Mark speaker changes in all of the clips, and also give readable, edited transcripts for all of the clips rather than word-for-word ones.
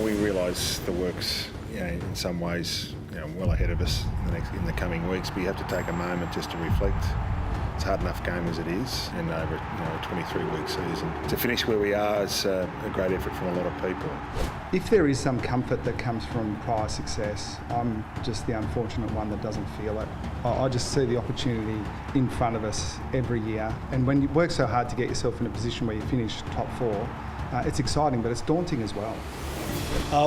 Speaker 1: we realise the work's, in some ways, well ahead of us in the coming weeks. But you have to take a moment just to reflect. It's a hard enough game as it is, and over a 23-week season. To finish where we are is a great effort from a lot of people.
Speaker 2: If there is some comfort that comes from prior success, I'm just the unfortunate one that doesn't feel it. I just see the opportunity in front of us every year, and when you work so hard to get yourself in a position where you finish top 4, it's exciting, but it's daunting as well.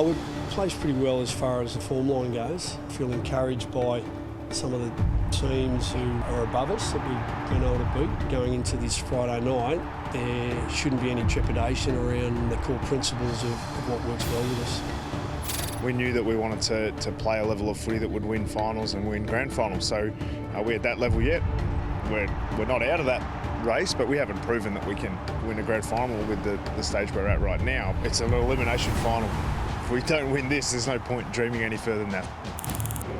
Speaker 3: We've placed pretty well as far as the form line goes. I feel encouraged by some of the teams who are above us that we've been able to beat going into this Friday night. There shouldn't be any trepidation around the core principles of what works well with us.
Speaker 4: We knew that we wanted to play a level of footy that would win finals and win grand finals. So are we at that level yet? We're not out of that race, but we haven't proven that we can win a grand final with the stage we're at right now. It's an elimination final. If we don't win this, there's no point dreaming any further than that.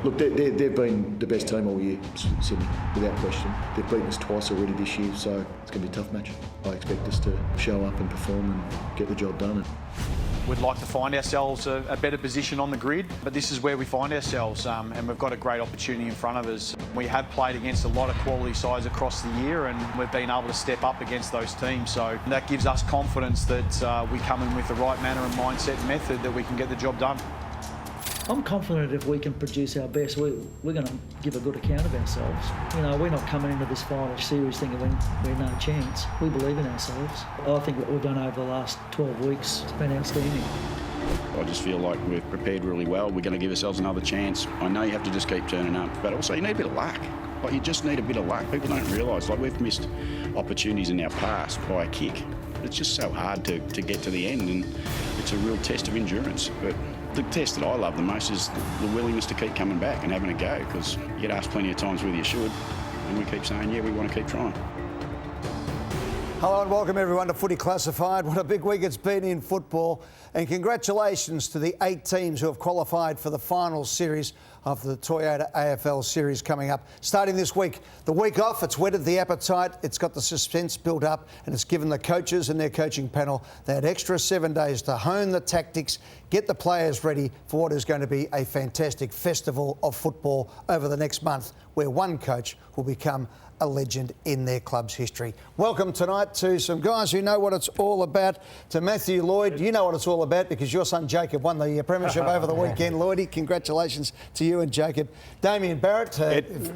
Speaker 5: Look, they've been the best team all year, Sydney, without question. They've beaten us twice already this year, so it's going to be a tough match. I expect us to show up and perform and get the job done.
Speaker 6: We'd like to find ourselves a better position on the grid, but this is where we find ourselves, and we've got a great opportunity in front of us. We have played against a lot of quality sides across the year, and we've been able to step up against those teams, so that gives us confidence that we come in with the right manner and mindset and method that we can get the job done.
Speaker 7: I'm confident if we can produce our best, we're going to give a good account of ourselves. We're not coming into this final series thinking we're no chance. We believe in ourselves. I think what we've done over the last 12 weeks has been outstanding.
Speaker 8: I just feel like we've prepared really well. We're going to give ourselves another chance. I know you have to just keep turning up, but also you need a bit of luck. You just need a bit of luck. People don't realise, we've missed opportunities in our past by a kick. It's just so hard to get to the end, and it's a real test of endurance. But the test that I love the most is the willingness to keep coming back and having a go, because you get asked plenty of times whether you should, and we keep saying, yeah, we want to keep trying.
Speaker 9: Hello and welcome everyone to Footy Classified. What a big week it's been in football, and congratulations to the 8 teams who have qualified for the final series of the Toyota AFL series coming up. Starting this week, the week off, it's whetted the appetite, it's got the suspense built up, and it's given the coaches and their coaching panel that extra 7 days to hone the tactics, get the players ready for what is going to be a fantastic festival of football over the next month, where one coach will become a legend in their club's history. Welcome tonight to some guys who know what it's all about. To Matthew Lloyd, you know what it's all about because your son Jacob won the premiership over the weekend. Lloydie, congratulations to you and Jacob. Damien Barrett,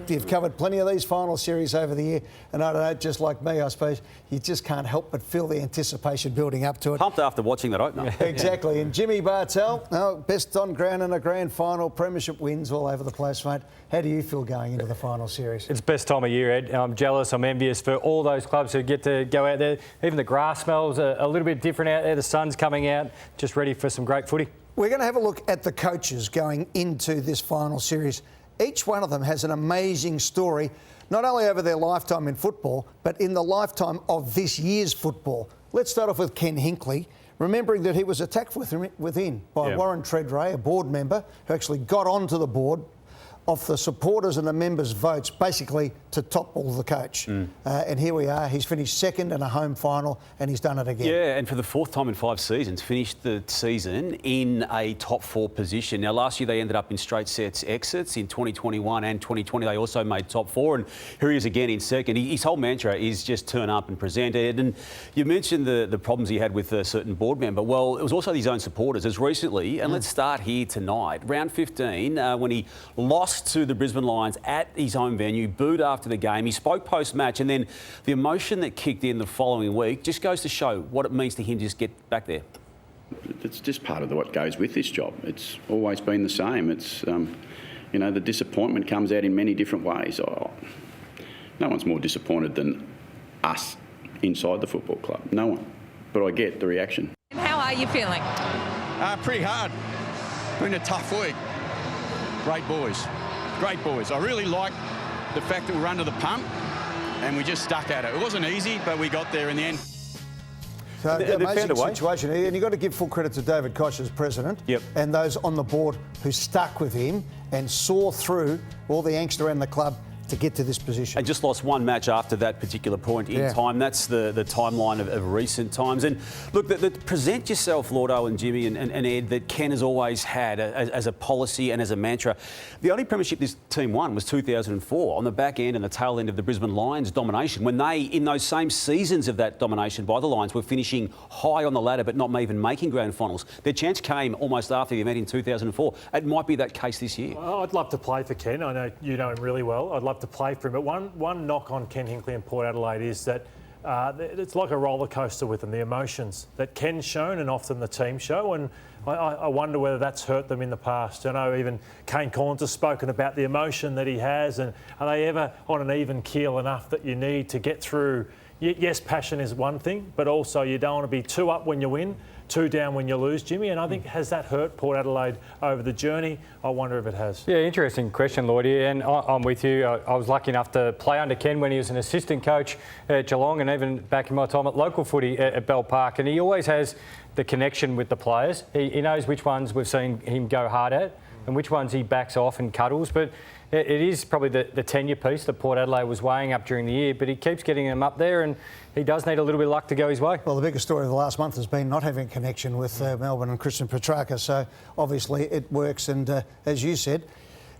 Speaker 9: you've covered plenty of these final series over the year, and I don't know, just like me, I suppose, you just can't help but feel the anticipation building up to it.
Speaker 10: Pumped after watching that opener.
Speaker 9: Exactly. And Jimmy Bartell, best on ground in a grand final, premiership wins all over the place, mate. How do you feel going into the final series?
Speaker 11: It's best time of year, Ed. I'm jealous, I'm envious for all those clubs who get to go out there. Even the grass smells a little bit different out there. The sun's coming out, just ready for some great footy.
Speaker 9: We're going to have a look at the coaches going into this final series. Each one of them has an amazing story, not only over their lifetime in football, but in the lifetime of this year's football. Let's start off with Ken Hinkley, remembering that he was attacked within by Warren Treadray, a board member, who actually got onto the board off the supporters and the members' votes, basically to topple the coach. And here we are. He's finished second in a home final, and he's done it again.
Speaker 10: Yeah, and for the 4th time in 5 seasons, finished the season in a top 4 position. Now, last year they ended up in straight sets exits. In 2021 and 2020, they also made top 4, and here he is again in second. His whole mantra is just turn up and present it. And you mentioned the problems he had with a certain board member. Well, it was also his own supporters as recently, and let's start here tonight. Round 15, when he lost to the Brisbane Lions at his home venue, booed after the game. He spoke post-match, and then the emotion that kicked in the following week just goes to show what it means to him to just get back there.
Speaker 8: It's just part of what goes with this job. It's always been the same. It's, the disappointment comes out in many different ways. No one's more disappointed than us inside the football club. No one. But I get the reaction.
Speaker 12: How are you feeling?
Speaker 13: Pretty hard. Been a tough week. Great boys. Great boys. I really like the fact that we were under the pump and we just stuck at it. It wasn't easy, but we got there in the end.
Speaker 9: So the amazing situation, and you've got to give full credit to David Koch as president, and those on the board who stuck with him and saw through all the angst around the club to get to this position.
Speaker 10: And just lost one match after that particular point in time. That's the timeline of recent times. And look, present yourself, Lordo and Jimmy and Ed, that Ken has always had as a policy and as a mantra. The only premiership this team won was 2004 on the back end and the tail end of the Brisbane Lions domination, when they, in those same seasons of that domination by the Lions, were finishing high on the ladder but not even making grand finals. Their chance came almost after the event in 2004. It might be that case this year.
Speaker 12: Well, I'd love to play for Ken. I know you know him really well. I'd love to play for him. But one knock on Ken Hinkley and Port Adelaide is that it's like a roller coaster with them, the emotions that Ken's shown and often the team show. And I wonder whether that's hurt them in the past. I know even Kane Cornes has spoken about the emotion that he has, and are they ever on an even keel enough that you need to get through? Yes, passion is one thing, but also you don't want to be too up when you win, too down when you lose, Jimmy. And I think, has that hurt Port Adelaide over the journey? I wonder if it has.
Speaker 11: Yeah, interesting question, Lloydie. And I'm with you. I was lucky enough to play under Ken when he was an assistant coach at Geelong, and even back in my time at local footy at Bell Park. And he always has the connection with the players. He knows which ones we've seen him go hard at and which ones he backs off and cuddles. But it is probably the tenure piece that Port Adelaide was weighing up during the year, but he keeps getting them up there, and he does need a little bit of luck to go his way. Well,
Speaker 9: the biggest story of the last month has been not having a connection with Melbourne and Christian Petrarca, so obviously it works. And as you said,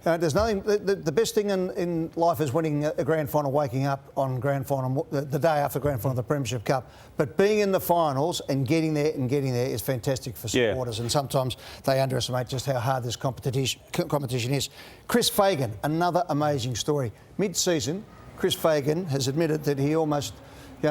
Speaker 9: there's nothing. The best thing in life is winning a grand final, waking up on grand final the day after grand final of the Premiership Cup. But being in the finals and getting there is fantastic for supporters. And sometimes they underestimate just how hard this competition is. Chris Fagan, another amazing story. Mid-season, Chris Fagan has admitted that he almost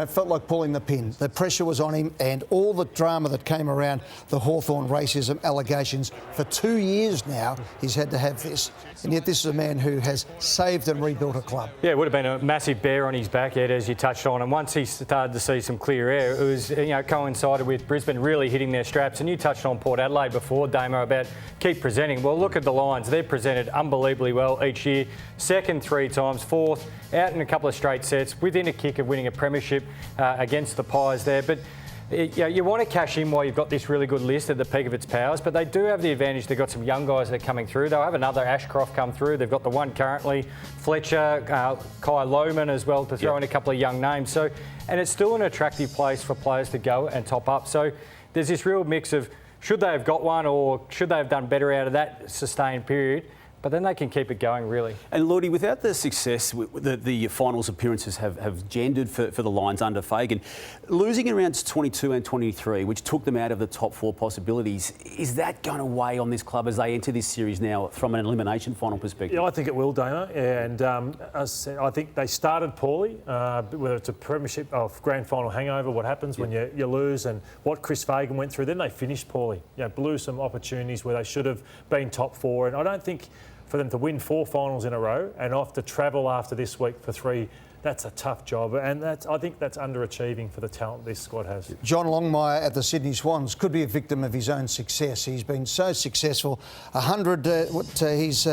Speaker 9: felt like pulling the pin. The pressure was on him, and all the drama that came around the Hawthorn racism allegations. For 2 years now, he's had to have this. And yet this is a man who has saved and rebuilt a club.
Speaker 11: Yeah, it would have been a massive bear on his back, Ed, as you touched on. And once he started to see some clear air, it was coincided with Brisbane really hitting their straps. And you touched on Port Adelaide before, Damo, about keep presenting. Well, look at the Lions. They've presented unbelievably well each year. Second 3 times, fourth, out in a couple of straight sets, within a kick of winning a premiership against the Pies there. But you want to cash in while you've got this really good list at the peak of its powers, but they do have the advantage. They've got some young guys that are coming through. They'll have another Ashcroft come through. They've got the one currently, Fletcher, Kai Lohman as well, to throw in a couple of young names. So, and it's still an attractive place for players to go and top up. So there's this real mix of should they have got one or should they have done better out of that sustained period? But then they can keep it going, really.
Speaker 10: And, Lordy, without the success the finals appearances have gendered for the Lions under Fagan, losing in rounds 22 and 23, which took them out of the top 4 possibilities, is that going to weigh on this club as they enter this series now from an elimination final perspective?
Speaker 12: Yeah, I think it will, Damo. And as I said, I think they started poorly, whether it's a premiership or grand final hangover, what happens when you lose, and what Chris Fagan went through. Then they finished poorly. Blew some opportunities where they should have been top 4. And I don't think for them to win 4 finals in a row and off to travel after this week for 3, that's a tough job. And I think that's underachieving for the talent this squad has.
Speaker 9: John Longmire at the Sydney Swans could be a victim of his own success. He's been so successful. His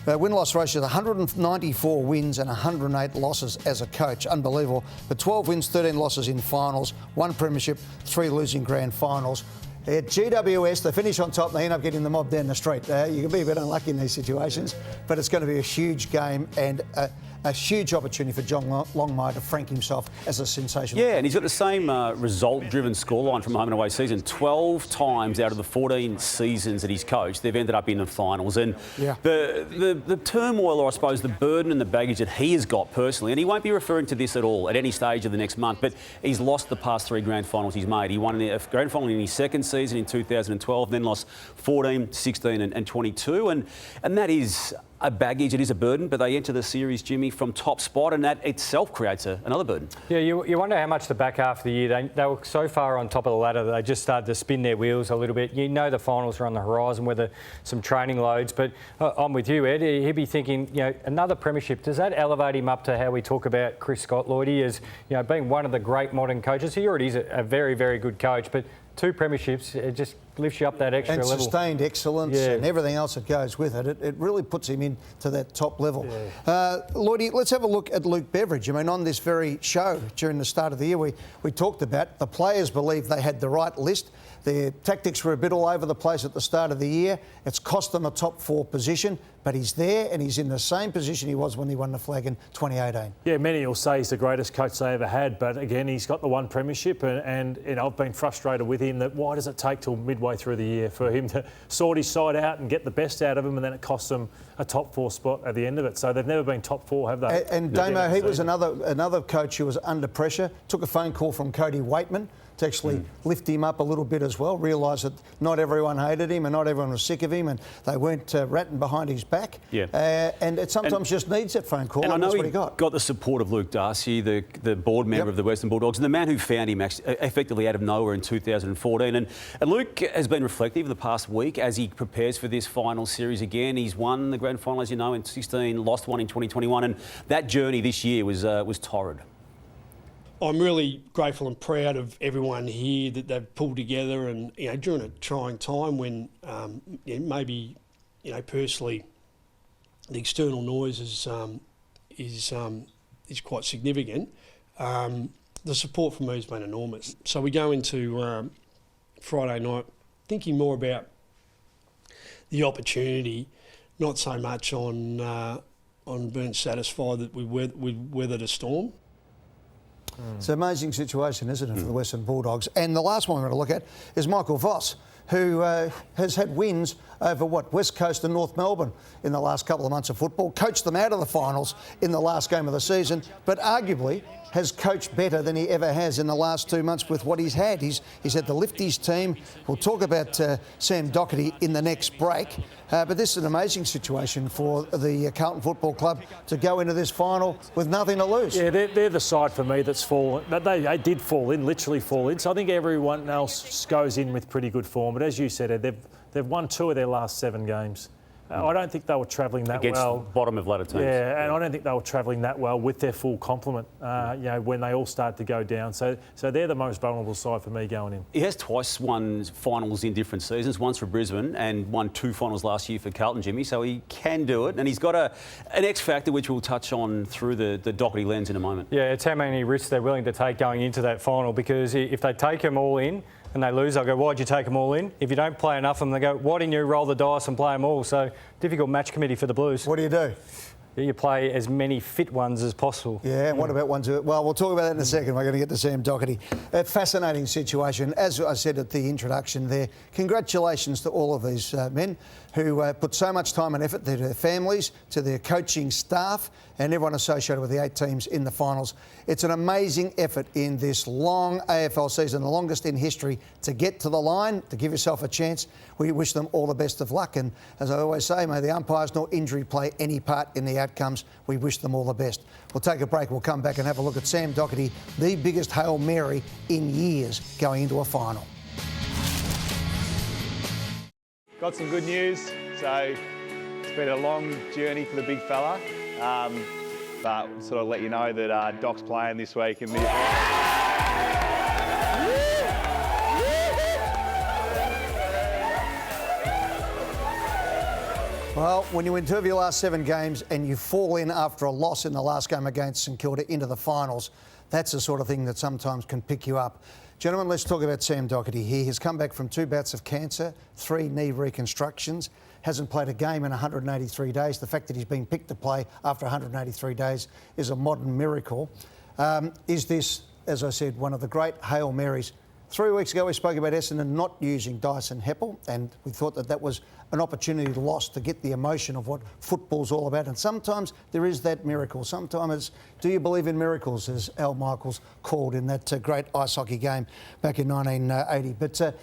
Speaker 9: win-loss ratio is 194 wins and 108 losses as a coach. Unbelievable. But 12 wins, 13 losses in finals, 1 premiership, 3 losing grand finals. At GWS, they finish on top and they end up getting the mob down the street. You can be a bit unlucky in these situations, but it's going to be a huge game and a huge opportunity for John Longmire to frank himself as a sensational.
Speaker 10: Yeah, and he's got the same result-driven scoreline from a home and away season. 12 times out of the 14 seasons that he's coached, they've ended up in the finals. And the turmoil, or I suppose the burden and the baggage that he has got personally, and he won't be referring to this at all at any stage of the next month, but he's lost the past 3 grand finals he's made. He won a grand final in his second season in 2012, then lost 14, 16 and 22. And that is a baggage, it is a burden, but they enter the series, Jimmy, from top spot, and that itself creates another burden.
Speaker 11: Yeah, you wonder how much the back half of the year, they were so far on top of the ladder that they just started to spin their wheels a little bit. You know the finals are on the horizon with some training loads, but I'm with you, Ed. He'd be thinking, another premiership, does that elevate him up to how we talk about Chris Scott, Lloydie, as being one of the great modern coaches? He already is a very, very good coach, but 2 premierships, it just lifts you up that extra
Speaker 9: and
Speaker 11: level.
Speaker 9: Sustained excellence and everything else that goes with it. It really puts him into that top level. Lloydie, let's have a look at Luke Beveridge. I mean, on this very show during the start of the year, we talked about the players believed they had the right list. Their tactics were a bit all over the place at the start of the year. It's cost them a top 4 position, but he's there and he's in the same position he was when he won the flag in 2018.
Speaker 12: Yeah, many will say he's the greatest coach they ever had, but again, he's got the one premiership and I've been frustrated with him that why does it take till midway through the year for him to sort his side out and get the best out of him, and then it costs them a top 4 spot at the end of it. So they've never been top 4, have they?
Speaker 9: And Damo, he was another coach who was under pressure, took a phone call from Cody Waitman to actually lift him up a little bit as well, realised that not everyone hated him and not everyone was sick of him and they weren't ratting behind his back. And it sometimes just needs that phone call, and I know that's what he got
Speaker 10: the support of Luke Darcy, the board member of the Western Bulldogs, and the man who found him effectively out of nowhere in 2014. And Luke has been reflective the past week as he prepares for this final series again. He's won the grand final, as you know, in 2016, lost one in 2021, and that journey this year was torrid.
Speaker 3: I'm really grateful and proud of everyone here that they've pulled together, and during a trying time when maybe personally the external noise is quite significant. The support from me has been enormous. So we go into Friday night thinking more about the opportunity, not so much on being satisfied that we weathered a storm.
Speaker 9: It's an amazing situation, isn't it, for the Western Bulldogs? And the last one we're going to look at is Michael Voss, who has had wins over, West Coast and North Melbourne in the last couple of months of football, coached them out of the finals in the last game of the season, but arguably has coached better than he ever has in the last 2 months with what he's had. He's had to lift his team. We'll talk about Sam Doherty in the next break. But this is an amazing situation for the Carlton Football Club to go into this final with nothing to lose.
Speaker 12: Yeah, they're the side for me that's fallen. They did fall in, literally fall in. So I think everyone else goes in with pretty good form. But as you said, Ed, they've won 2 of their last 7 games. I don't think they were travelling that
Speaker 10: against
Speaker 12: well.
Speaker 10: Against bottom of ladder teams.
Speaker 12: Yeah, and I don't think they were travelling that well with their full complement, when they all start to go down. So they're the most vulnerable side for me going in.
Speaker 10: He has twice won finals in different seasons, once for Brisbane and won 2 finals last year for Carlton, Jimmy, so he can do it. And he's got an X factor, which we'll touch on through the Doherty lens in a moment.
Speaker 11: Yeah, it's how many risks they're willing to take going into that final, because if they take them all in, and they lose, they'll go, why'd you take them all in? If you don't play enough of them, they go, why didn't you roll the dice and play them all? So, difficult match committee for the Blues.
Speaker 9: What do?
Speaker 11: You play as many fit ones as possible.
Speaker 9: Yeah, what about ones who... Well, we'll talk about that in a second. We're going to get to Sam Doherty. A fascinating situation. As I said at the introduction there, congratulations to all of these men who put so much time and effort to their families, to their coaching staff and everyone associated with the 8 teams in the finals. It's an amazing effort in this long AFL season, the longest in history, to get to the line, to give yourself a chance. We wish them all the best of luck. And as I always say, may the umpires nor injury play any part in the outcomes. We wish them all the best. We'll take a break. We'll come back and have a look at Sam Doherty, the biggest Hail Mary in years going into a final.
Speaker 14: Got some good news. So it's been a long journey for the big fella, but sort of let you know that Doc's playing this week in the.
Speaker 9: Well, when you win 2 of your last 7 games and you fall in after a loss in the last game against St Kilda into the finals, that's the sort of thing that sometimes can pick you up. Gentlemen, let's talk about Sam Doherty. He has come back from 2 bouts of cancer, 3 knee reconstructions, hasn't played a game in 183 days. The fact that he's been picked to play after 183 days is a modern miracle. Is this, as I said, one of the great Hail Marys? 3 weeks ago we spoke about Essendon not using Dyson Heppel, and we thought that that was an opportunity lost to get the emotion of what football's all about. And sometimes there is that miracle. Sometimes, do you believe in miracles, as Al Michaels called in that great ice hockey game back in 1980. But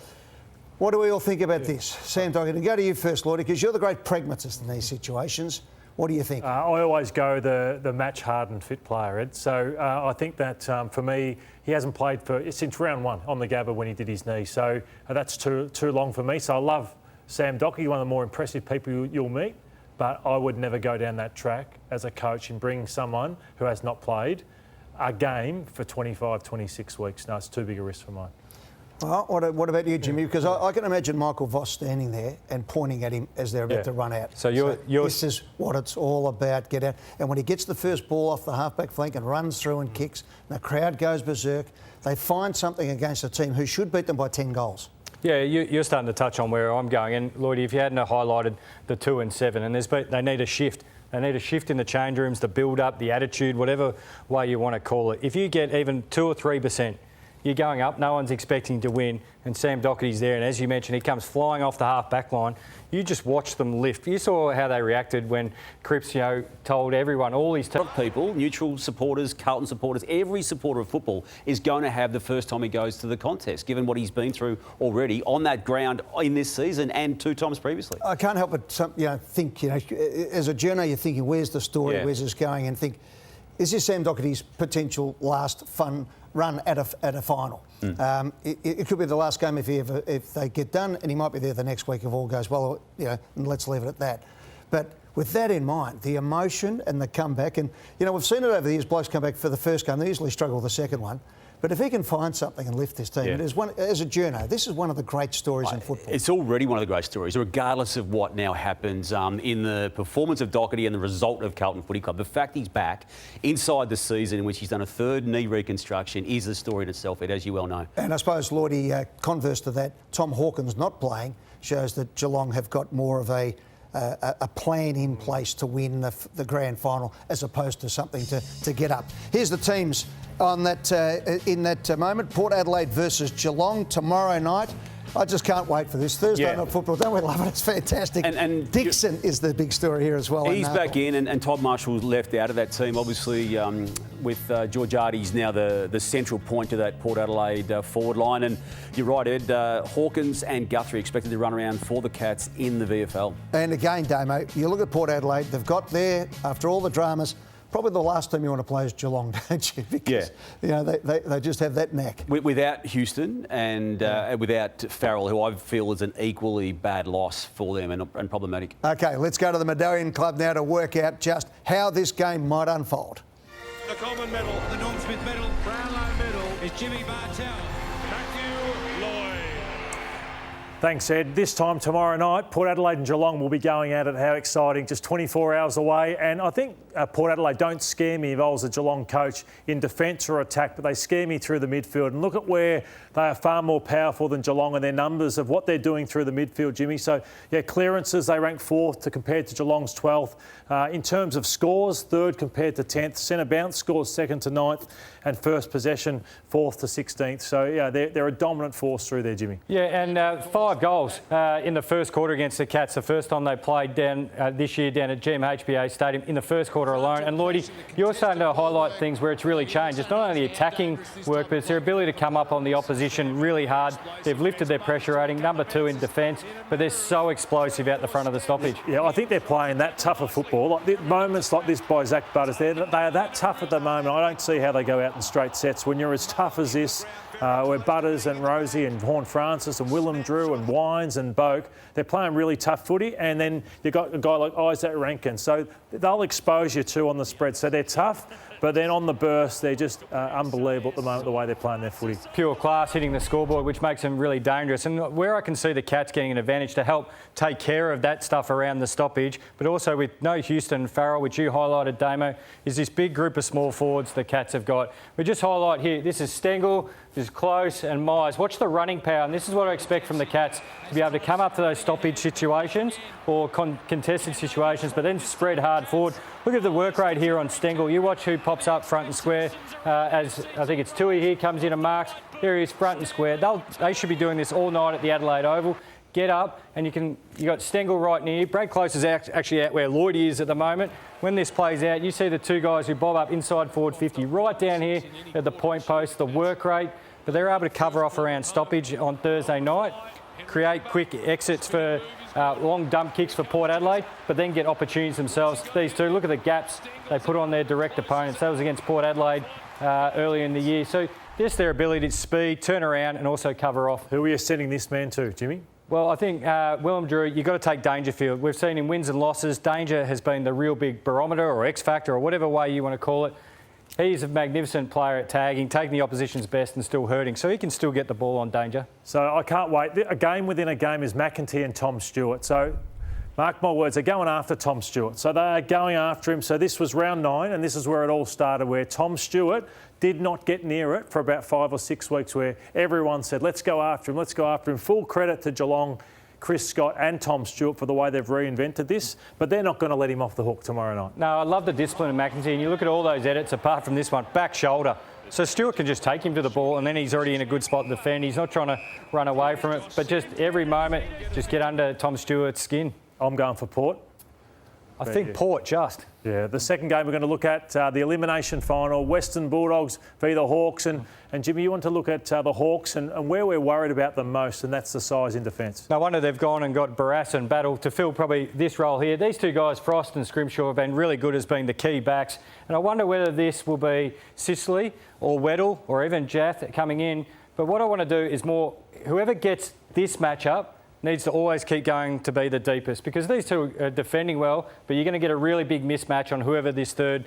Speaker 9: what do we all think about this? Sam Doherty, and go to you first, Lloydie, because you're the great pragmatist in these situations. What do you think?
Speaker 12: I always go the match-hardened fit player, Ed. So I think that, for me, he hasn't played since round 1 on the Gabba when he did his knee. So that's too long for me. So I love Sam Doherty, one of the more impressive people you'll meet, but I would never go down that track as a coach and bring someone who has not played a game for 25, 26 weeks. No, it's too big a risk for mine.
Speaker 9: Well, what about you, Jimmy? Because I can imagine Michael Voss standing there and pointing at him as they're about to run out.
Speaker 11: So
Speaker 9: this is what it's all about. Get out. And when he gets the first ball off the halfback flank and runs through and kicks, and the crowd goes berserk, they find something against a team who should beat them by 10 goals.
Speaker 11: Yeah, you're starting to touch on where I'm going. And, Lloydie, if you hadn't highlighted the 2 and 7, and they need a shift. They need a shift in the change rooms, the build-up, the attitude, whatever way you want to call it. If you get even 2 or 3%, you're going up, no one's expecting to win, and Sam Docherty's there, and as you mentioned, he comes flying off the half-back line. You just watch them lift. You saw how they reacted when Cripps, told everyone, all these
Speaker 10: people, neutral supporters, Carlton supporters, every supporter of football is going to have the first time he goes to the contest, given what he's been through already on that ground in this season and 2 times previously.
Speaker 9: I can't help but think, as a journo, you're thinking, where's the story, where's this going, and think, is this Sam Docherty's potential last fun run at a final? It could be the last game if they get done, and he might be there the next week if all goes well. And let's leave it at that. But with that in mind, the emotion and the comeback, and we've seen it over the years. Blokes come back for the first game, they usually struggle with the second one. But if he can find something and lift this team, it is as a journo, this is one of the great stories in football.
Speaker 10: It's already one of the great stories, regardless of what now happens in the performance of Docherty and the result of Carlton Footy Club. The fact he's back inside the season in which he's done a 3rd knee reconstruction is the story in itself, Ed, as you well know.
Speaker 9: And I suppose, Lloydie, converse to that, Tom Hawkins not playing shows that Geelong have got more of a plan in place to win the grand final as opposed to something to get up. Here's the teams on that in that moment. Port Adelaide versus Geelong tomorrow night. I just can't wait for this. Thursday night football, don't we love it? It's fantastic. And Dixon is the big story here as well.
Speaker 10: He's back in, and Todd Marshall's left out of that team, obviously, with Georgiades now the central point to that Port Adelaide forward line. And you're right, Ed, Hawkins and Guthrie expected to run around for the Cats in the VFL.
Speaker 9: And again, Damo, you look at Port Adelaide, they've got there, after all the dramas, probably the last team you want to play is Geelong, don't you? Because, they just have that knack.
Speaker 10: Without Houston and without Farrell, who I feel is an equally bad loss for them and problematic.
Speaker 9: OK, let's go to the Medallion Club now to work out just how this game might unfold.
Speaker 15: The Coleman medal, the Norm Smith medal, Brownlow medal is Jimmy Bartell. Matthew Lloyd.
Speaker 12: Thanks, Ed. This time tomorrow night, Port Adelaide and Geelong will be going at it. How exciting, just 24 hours away. And I think Port Adelaide don't scare me if I was a Geelong coach in defence or attack, but they scare me through the midfield. And look at where they are far more powerful than Geelong and their numbers of what they're doing through the midfield, Jimmy. So, clearances, they rank 4th compared to Geelong's 12th. In terms of scores, 3rd compared to 10th. Centre bounce scores 2nd to 9th. And first possession, 4th to 16th. So, they're a dominant force through there, Jimmy.
Speaker 11: Yeah, and 5 goals in the first quarter against the Cats. The first time they played down this year down at GMHBA Stadium in the first quarter alone. And Lloydie, you're starting to highlight things where it's really changed. It's not only attacking work, but it's their ability to come up on the opposition really hard. They've lifted their pressure rating, number 2 in defence, but they're so explosive out the front of the stoppage.
Speaker 12: Yeah, I think they're playing that tougher football. Like moments like this by Zach Butters, they are that tough at the moment. I don't see how they go out in straight sets. When you're as tough as this, where Butters and Rosie and Vaughan Francis and Willem Drew and Wines and Boak, they're playing really tough footy. And then you've got a guy like Isaac Rankin. So they'll expose you too on the spread. So they're tough, but then on the burst, they're just unbelievable at the moment, the way they're playing their footy.
Speaker 11: Pure class hitting the scoreboard, which makes them really dangerous. And where I can see the Cats getting an advantage to help take care of that stuff around the stoppage, but also with no Houston and Farrell, which you highlighted, Damo, is this big group of small forwards the Cats have got. We just highlight here, this is Stengel, this is Close and Myers. Watch the running power, and this is what I expect from the Cats, to be able to come up to those stoppage situations or contested situations, but then spread hard forward. Look at the work rate here on Stengel. You watch who pops up front and square, as I think it's Tui here, comes in and marks. There he is, front and square. They should be doing this all night at the Adelaide Oval. Get up, and you got Stengel right near you. Brad Close is actually out where Lloyd is at the moment. When this plays out, you see the 2 guys who bob up inside forward 50 right down here at the point post, the work rate, but they're able to cover off around stoppage on Thursday night, create quick exits for long dump kicks for Port Adelaide, but then get opportunities themselves. These 2, look at the gaps they put on their direct opponents. That was against Port Adelaide earlier in the year. So just their ability to speed, turn around and also cover off.
Speaker 12: Who are you sending this man to, Jimmy?
Speaker 11: Well, I think Willem Drew, you've got to take Dangerfield. We've seen in wins and losses, Danger has been the real big barometer or X factor or whatever way you want to call it. He's a magnificent player at tagging, taking the opposition's best and still hurting, so he can still get the ball on danger.
Speaker 12: So I can't wait. A game within a game is McEntee and Tom Stewart. So mark my words, they're going after Tom Stewart. So they are going after him. So this was round 9, and this is where it all started, where Tom Stewart did not get near it for about 5 or 6 weeks, where everyone said, let's go after him, let's go after him. Full credit to Geelong, Chris Scott and Tom Stewart for the way they've reinvented this, but they're not going to let him off the hook tomorrow night.
Speaker 11: No, I love the discipline of McEntee, and you look at all those edits apart from this one, back shoulder. So Stewart can just take him to the ball and then he's already in a good spot to defend. He's not trying to run away from it, but just every moment, just get under Tom Stewart's skin.
Speaker 12: I'm going for Port.
Speaker 11: I think Port just.
Speaker 12: Yeah, the second game we're going to look at, the elimination final, Western Bulldogs v the Hawks. And Jimmy, you want to look at the Hawks and where we're worried about them most, and that's the size in defence.
Speaker 11: No wonder they've gone and got Barrass and Battle to fill probably this role here. These two guys, Frost and Scrimshaw, have been really good as being the key backs. And I wonder whether this will be Sicily or Weddle or even Jath coming in. But what I want to do is more, whoever gets this matchup needs to always keep going to be the deepest, because these two are defending well, but you're going to get a really big mismatch on whoever this third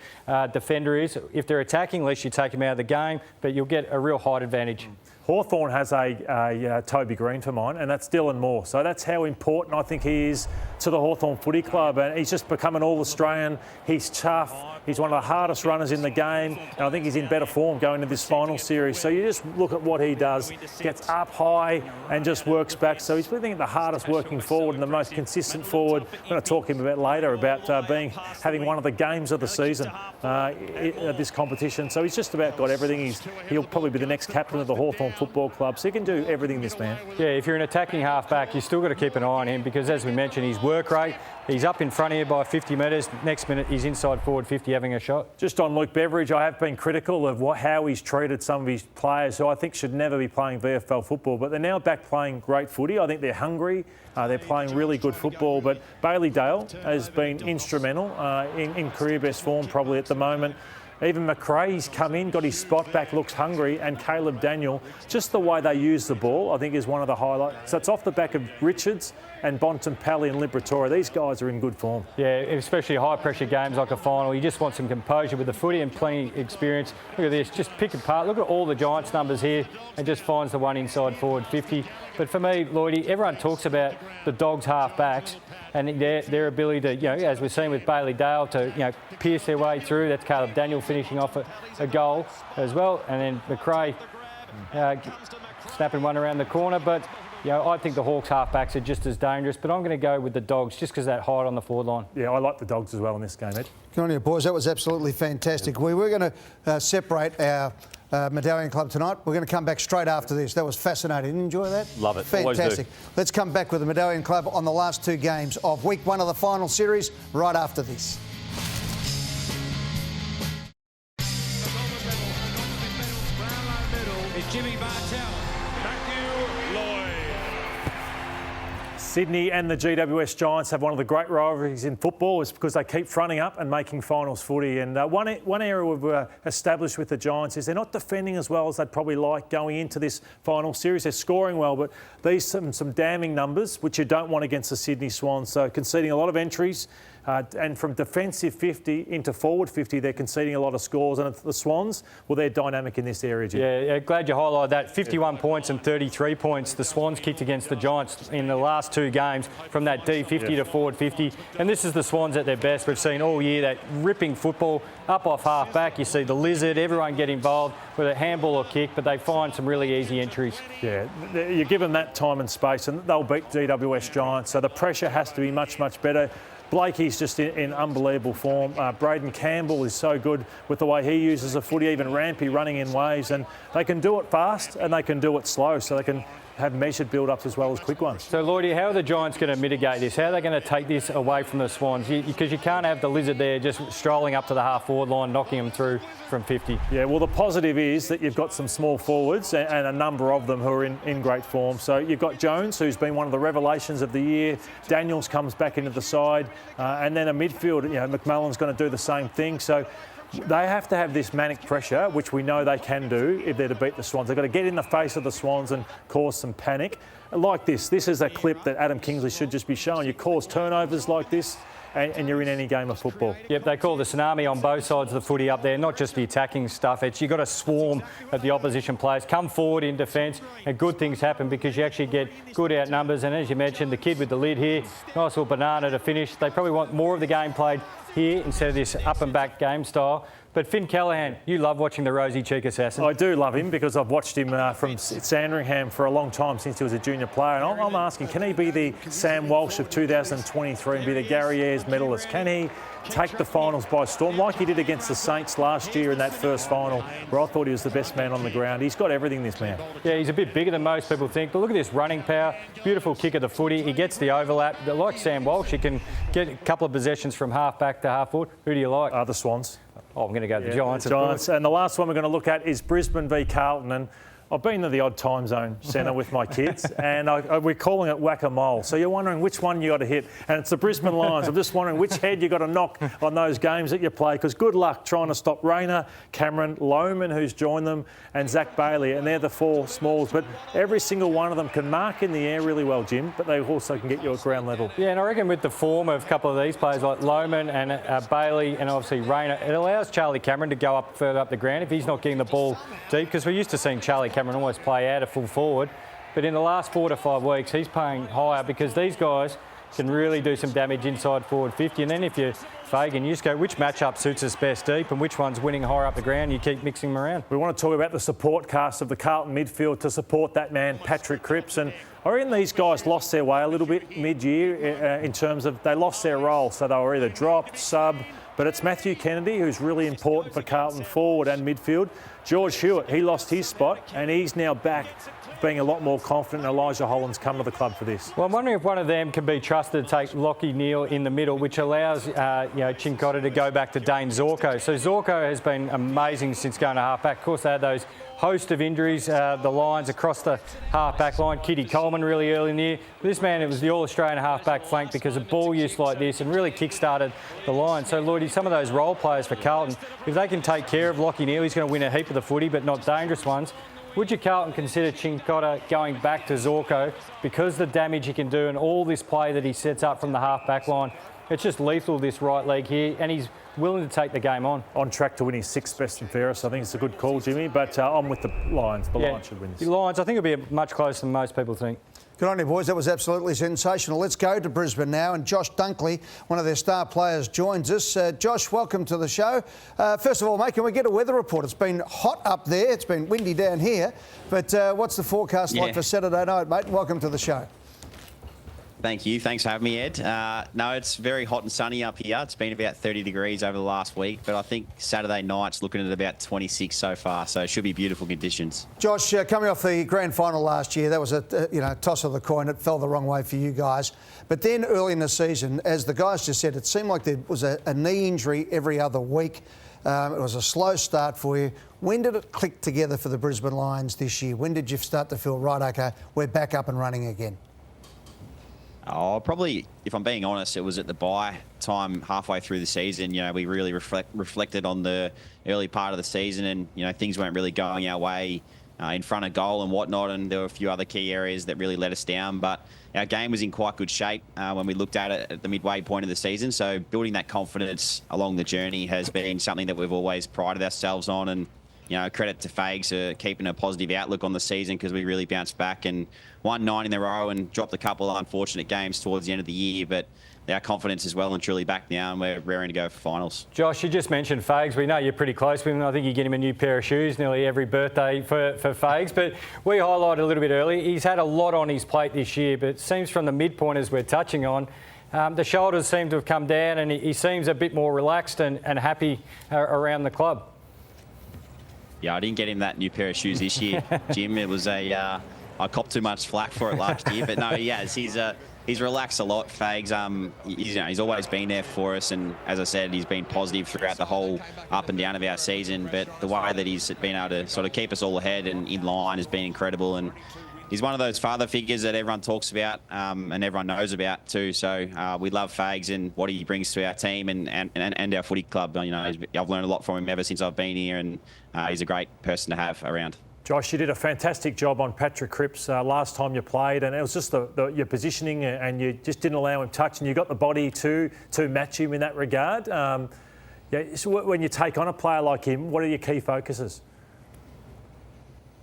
Speaker 11: defender is. If they're attacking, at least you take him out of the game, but you'll get a real height advantage.
Speaker 12: Hawthorn has a Toby Green for mine, and that's Dylan Moore. So that's how important I think he is to the Hawthorn Footy Club. And he's just become an All-Australian. He's tough. He's one of the hardest runners in the game. And I think he's in better form going into this final series. So you just look at what he does. Gets up high and just works back. So he's probably the hardest working forward and the most consistent forward. I'm going to talk to him about later about having one of the games of the season at this competition. So he's just about got everything. He'll probably be the next captain of the Hawthorn Football Club. So he can do everything, this man.
Speaker 11: Yeah, if you're an attacking halfback, you still got to keep an eye on him, because as we mentioned, his work rate, he's up in front of you by 50 metres. Next minute, he's inside forward 50 having a shot.
Speaker 12: Just on Luke Beveridge, I have been critical of how he's treated some of his players who I think should never be playing VFL football, but they're now back playing great footy. I think they're hungry. They're playing really good football, but Bailey Dale has been instrumental in career best form probably at the moment. Even McRae's come in, got his spot back, looks hungry, and Caleb Daniel, just the way they use the ball, I think is one of the highlights. So it's off the back of Richards and Bontempelli and Liberatore. These guys are in good form.
Speaker 11: Yeah, especially high-pressure games like a final. You just want some composure with the footy and plenty of experience. Look at this, just pick apart. Look at all the Giants numbers here and just finds the one inside forward 50. But for me, Lloydie, everyone talks about the Dogs half-backs and their ability to, as we've seen with Bailey Dale, to, pierce their way through. That's Caleb Daniel finishing off a goal as well. And then McRae snapping one around the corner. But, I think the Hawks half-backs are just as dangerous. But I'm going to go with the Dogs just because that height on the forward line.
Speaker 12: Yeah, I like the Dogs as well in this game, Ed.
Speaker 9: Good on you, boys. That was absolutely fantastic. We were going to separate our Medallion Club tonight. We're going to come back straight after this. That was fascinating. Didn't you enjoy that?
Speaker 10: Love it.
Speaker 9: Fantastic. Let's come back with the Medallion Club on the last 2 games of week 1 of the final series right after this.
Speaker 15: Jimmy Bartell. Matthew Lloyd.
Speaker 12: Sydney and the GWS Giants have one of the great rivalries in football. It's because they keep fronting up and making finals footy. And one area we've established with the Giants is they're not defending as well as they'd probably like going into this final series. They're scoring well, but these some damning numbers, which you don't want against the Sydney Swans. So conceding a lot of entries. And from defensive 50 into forward 50, they're conceding a lot of scores. And the Swans, well, they're dynamic in this area, Jim.
Speaker 11: Yeah, glad you highlighted that. 51 points and 33 points the Swans kicked against the Giants in the last 2 games from that D50 to forward 50. And this is the Swans at their best. We've seen all year that ripping football up off half back. You see the lizard, everyone get involved with a handball or kick, but they find some really easy entries.
Speaker 12: Yeah, you give them that time and space and they'll beat GWS Giants. So the pressure has to be much, much better. Blakey's just in unbelievable form. Braden Campbell is so good with the way he uses the footy, even Rampy running in waves. And they can do it fast and they can do it slow, so they can have measured build-ups as well as quick ones.
Speaker 11: So, Lloydie, how are the Giants going to mitigate this? How are they going to take this away from the Swans? Because you can't have the lizard there just strolling up to the half-forward line, knocking them through from 50.
Speaker 12: Yeah, well, the positive is that you've got some small forwards and a number of them who are in great form. So you've got Jones, who's been one of the revelations of the year. Daniels comes back into the side. And then a midfield, McMullen's going to do the same thing. So they have to have this manic pressure, which we know they can do if they're to beat the Swans. They've got to get in the face of the Swans and cause some panic. Like this is a clip that Adam Kingsley should just be showing. You cause turnovers like this and you're in any game of football.
Speaker 11: Yep, they call the tsunami on both sides of the footy up there, not just the attacking stuff. It's you've got to swarm at the opposition players, come forward in defence, and good things happen because you actually get good outnumbers. And as you mentioned, the kid with the lid here, nice little banana to finish. They probably want more of the game played here instead of this up and back game style. But Finn Callahan, you love watching the rosy cheek assassin.
Speaker 12: I do love him because I've watched him from Sandringham for a long time since he was a junior player. And I'm asking, can he be the Sam Walsh of 2023 and be the Gary Ayres medalist? Can he take the finals by storm like he did against the Saints last year in that first final where I thought he was the best man on the ground? He's got everything, this man.
Speaker 11: Yeah, he's a bit bigger than most people think, but look at this running power, beautiful kick of the footy. He gets the overlap. Like Sam Walsh, he can get a couple of possessions from half back to half forward. Who do you like?
Speaker 12: The Swans.
Speaker 11: Oh, I'm going to go to the Giants.
Speaker 12: The Giants. And the last one we're going to look at is Brisbane v Carlton. And I've been to the odd time zone centre with my kids, and we're calling it whack-a-mole. So you're wondering which one you got to hit, and it's the Brisbane Lions. I'm just wondering which head you got to knock on those games that you play, because good luck trying to stop Rayner, Cameron, Lohman, who's joined them, and Zach Bailey, and they're the four smalls. But every single one of them can mark in the air really well, Jim, but they also can get you at ground level.
Speaker 11: Yeah, and I reckon with the form of a couple of these players like Lohman and Bailey and obviously Rayner, it allows Charlie Cameron to go up further up the ground if he's not getting the ball deep, because we're used to seeing Charlie Cameron almost play out a full forward. But in the last 4 to 5 weeks, he's playing higher because these guys can really do some damage inside forward 50. And then if you're Fagan, you just go, which matchup suits us best deep and which one's winning higher up the ground? You keep mixing them around.
Speaker 12: We want to talk about the support cast of the Carlton midfield to support that man, Patrick Cripps. And I reckon these guys lost their way a little bit mid-year in terms of they lost their role. So they were either dropped, sub, but it's Matthew Kennedy who's really important for Carlton forward and midfield. George Hewitt, he lost his spot and he's now back being a lot more confident, and Elijah Holland's come to the club for this.
Speaker 11: Well, I'm wondering if one of them can be trusted to take Lachie Neale in the middle, which allows Cincotta to go back to Dane Zorko. So Zorko has been amazing since going to half-back. Of course, they had those host of injuries, the lines across the half-back line. Kitty Coleman really early in the year. This man, it was the All-Australian half-back flank because of ball use like this and really kick-started the line. So, Lloydie, some of those role players for Carlton, if they can take care of Lachie Neale, he's going to win a heap of the footy, but not dangerous ones. Would you, Carlton, consider Cincotta going back to Zorko because the damage he can do and all this play that he sets up from the half-back line? It's just lethal, this right leg here, and he's willing to take the game on.
Speaker 12: On track to win his 6th best and fairest. I think it's a good call, Jimmy, but I'm with the Lions. The Lions should win this.
Speaker 11: The Lions, I think, will be much closer than most people think.
Speaker 9: Good on you, boys. That was absolutely sensational. Let's go to Brisbane now, and Josh Dunkley, one of their star players, joins us. Josh, welcome to the show. First of all, mate, can we get a weather report? It's been hot up there. It's been windy down here. But what's the forecast like for Saturday night, mate? Welcome to the show.
Speaker 16: Thank you. Thanks for having me, Ed. No, it's very hot and sunny up here. It's been about 30 degrees over the last week, but I think Saturday night's looking at about 26 so far, so it should be beautiful conditions.
Speaker 9: Josh, coming off the grand final last year, that was a toss of the coin. It fell the wrong way for you guys. But then early in the season, as the guys just said, it seemed like there was a knee injury every other week. It was a slow start for you. When did it click together for the Brisbane Lions this year? When did you start to feel, right, OK, we're back up and running again?
Speaker 16: Oh, probably, if I'm being honest, it was at the bye time halfway through the season. You know, we really reflected on the early part of the season and, you know, things weren't really going our way in front of goal and whatnot, and there were a few other key areas that really let us down. But our game was in quite good shape when we looked at it at the midway point of the season. So building that confidence along the journey has been something that we've always prided ourselves on, and you know, credit to Fags for keeping a positive outlook on the season because we really bounced back and won 9 in a row and dropped a couple of unfortunate games towards the end of the year. But our confidence is well and truly back now and we're raring to go for finals.
Speaker 11: Josh, you just mentioned Fags. We know you're pretty close with him. I think you get him a new pair of shoes nearly every birthday for Fags. But we highlighted a little bit earlier, he's had a lot on his plate this year, but it seems from the midpoint as we're touching on, the shoulders seem to have come down and he seems a bit more relaxed and happy around the club.
Speaker 16: Yeah, I didn't get him that new pair of shoes this year, Jim. It was I copped too much flack for it last year, but no, he has. He's relaxed a lot, Fags. He's always been there for us, and as I said, he's been positive throughout the whole up and down of our season. But the way that he's been able to sort of keep us all ahead and in line has been incredible. And he's one of those father figures that everyone talks about and everyone knows about too. So we love Fags and what he brings to our team and our footy club. You know, I've learned a lot from him ever since I've been here, and he's a great person to have around.
Speaker 12: Josh, you did a fantastic job on Patrick Cripps last time you played, and it was just your positioning, and you just didn't allow him touch, and you got the body to match him in that regard. So when you take on a player like him, what are your key focuses?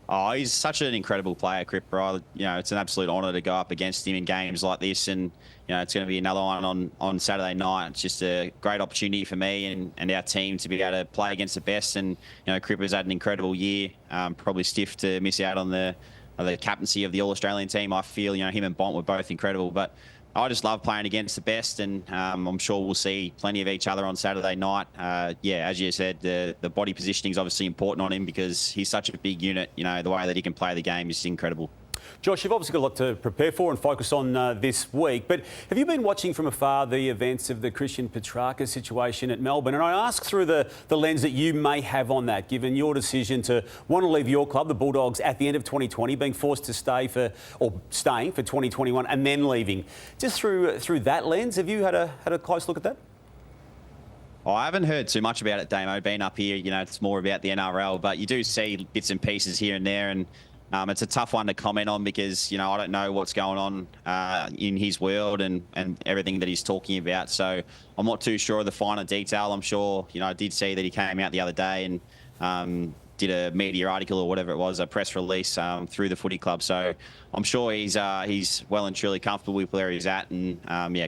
Speaker 16: Oh, he's such an incredible player, Cripper. It's an absolute honour to go up against him in games like this, and it's going to be another one on Saturday night. It's just a great opportunity for me and our team to be able to play against the best. And Cripper's had an incredible year. Probably stiff to miss out on the captaincy of the All-Australian team. I feel him and Bont were both incredible, but I just love playing against the best, and I'm sure we'll see plenty of each other on Saturday night. As you said, the body positioning is obviously important on him because he's such a big unit. The way that he can play the game is incredible.
Speaker 10: Josh, you've obviously got a lot to prepare for and focus on this week, but have you been watching from afar the events of the Christian Petrarca situation at Melbourne? And I ask through the lens that you may have on that, given your decision to want to leave your club, the Bulldogs, at the end of 2020, being forced to staying for 2021 and then leaving. Just through that lens, have you had a close look at that?
Speaker 16: Oh, I haven't heard too much about it, Damo. Being up here, it's more about the NRL, but you do see bits and pieces here and there, and it's a tough one to comment on because, I don't know what's going on in his world and everything that he's talking about. So I'm not too sure of the finer detail. I'm sure, I did see that he came out the other day and did a media article or whatever it was, a press release through the footy club. So I'm sure he's well and truly comfortable with where he's at and,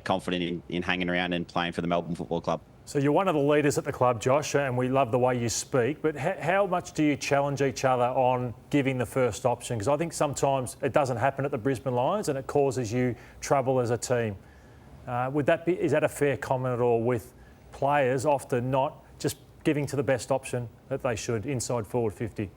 Speaker 16: confident in hanging around and playing for the Melbourne Football Club.
Speaker 12: So you're one of the leaders at the club, Josh, and we love the way you speak, but how much do you challenge each other on giving the first option? Because I think sometimes it doesn't happen at the Brisbane Lions and it causes you trouble as a team. Is that a fair comment at all with players often not just giving to the best option that they should inside forward 50?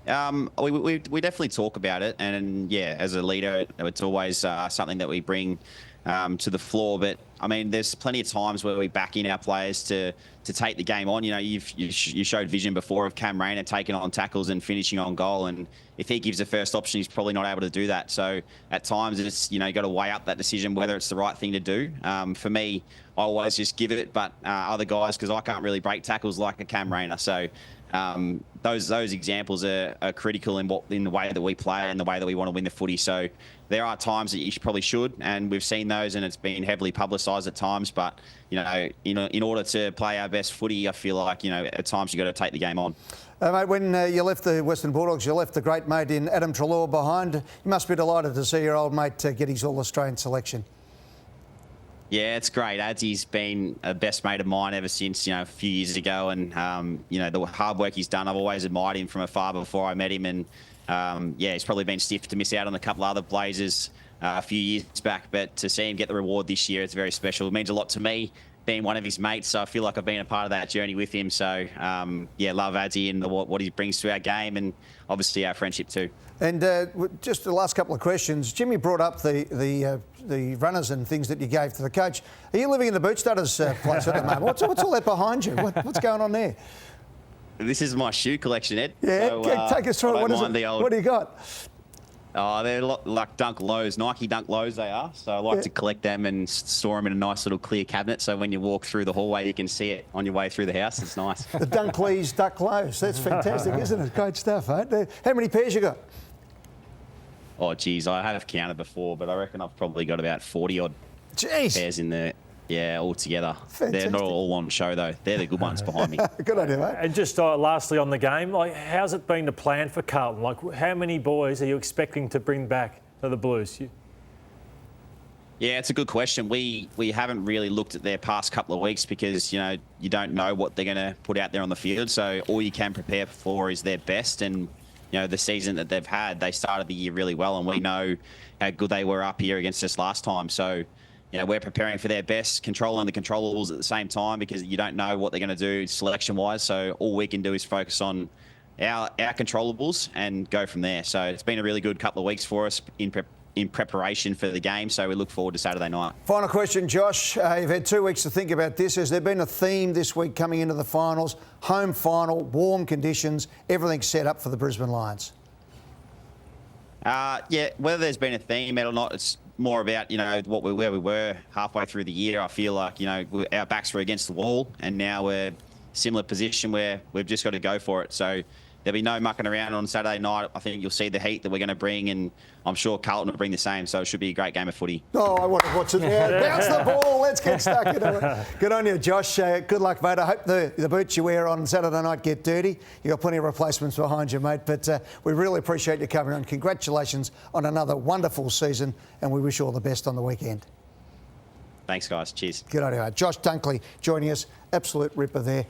Speaker 16: We definitely talk about it, and as a leader, it's always something that we bring to the floor. But I mean, there's plenty of times where we back in our players to take the game on. You showed vision before of Cam Rayner taking on tackles and finishing on goal, and if he gives the first option, he's probably not able to do that. So at times, it's you got to weigh up that decision whether it's the right thing to do. For me, I always just give it, but other guys, because I can't really break tackles like a Cam Rayner. So those examples are critical in the way that we play and the way that we want to win the footy. So there are times that you probably should, and we've seen those, and it's been heavily publicised at times. But in order to play our best footy, I feel like at times you got to take the game on.
Speaker 9: Mate, when you left the Western Bulldogs, you left the great mate in Adam Treloar behind. You must be delighted to see your old mate get his All-Australian selection.
Speaker 16: Yeah, it's great. Adzi's been a best mate of mine ever since, a few years ago. And, the hard work he's done, I've always admired him from afar before I met him. And, he's probably been stiff to miss out on a couple other Blazers a few years back. But to see him get the reward this year, it's very special. It means a lot to me, being one of his mates. So I feel like I've been a part of that journey with him. So, love Adzi and what he brings to our game and obviously our friendship too.
Speaker 9: And just the last couple of questions. Jimmy brought up the runners and things that you gave to the coach. Are you living in the boot studders place at the moment? What's all that behind you? What's going on there?
Speaker 16: This is my shoe collection, Ed.
Speaker 9: Yeah,
Speaker 16: so,
Speaker 9: take us through it. What do you got?
Speaker 16: Oh, they're like Dunk Lows, Nike Dunk Lows they are. So I like to collect them and store them in a nice little clear cabinet. So when you walk through the hallway, you can see it on your way through the house. It's nice.
Speaker 9: The Dunk Lees, Duck Lows. That's fantastic, isn't it? Great stuff, eh? How many pairs you got?
Speaker 16: Oh, geez, I have counted before, but I reckon I've probably got about 40-odd pairs in there. Yeah, all together.
Speaker 9: Fantastic.
Speaker 16: They're not all on show, though. They're the good ones behind me.
Speaker 9: Good idea, mate.
Speaker 12: And just lastly on the game, how's it been to plan for Carlton? How many boys are you expecting to bring back to the Blues?
Speaker 16: Yeah, it's a good question. We haven't really looked at their past couple of weeks because, you don't know what they're going to put out there on the field. So all you can prepare for is their best. And, the season that they've had, they started the year really well. And we know how good they were up here against us last time. So, we're preparing for their best, controlling the controllables at the same time because you don't know what they're going to do selection-wise. So all we can do is focus on our controllables and go from there. So it's been a really good couple of weeks for us in preparation for the game. So we look forward to Saturday night.
Speaker 9: Final question, Josh. You've had 2 weeks to think about this. Has there been a theme this week coming into the finals? Home final, warm conditions, everything's set up for the Brisbane Lions.
Speaker 16: Whether there's been a theme or not, it's more about, where we were halfway through the year. I feel like, our backs were against the wall and now we're similar position where we've just got to go for it. So, there'll be no mucking around on Saturday night. I think you'll see the heat that we're going to bring, and I'm sure Carlton will bring the same. So it should be a great game of footy.
Speaker 9: Oh, I want to watch it now. Bounce the ball. Let's get stuck into it. Good on you, Josh. Good luck, mate. I hope the boots you wear on Saturday night get dirty. You've got plenty of replacements behind you, mate. But we really appreciate you coming on. Congratulations on another wonderful season, and we wish you all the best on the weekend.
Speaker 16: Thanks, guys. Cheers.
Speaker 9: Good on you, mate. Josh Dunkley joining us. Absolute ripper there.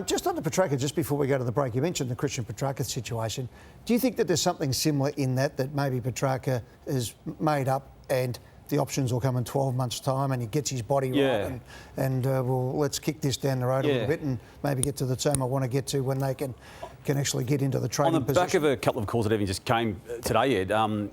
Speaker 9: Just on the Petrarca, just before we go to the break, you mentioned the Christian Petrarca situation. Do you think that there's something similar in that maybe Petrarca is made up and the options will come in 12 months' time and he gets his body right and well, let's kick this down the road a little bit and maybe get to the term I want to get to when they can actually get into the training
Speaker 10: position? On the back of a couple of calls that even just came today, Ed,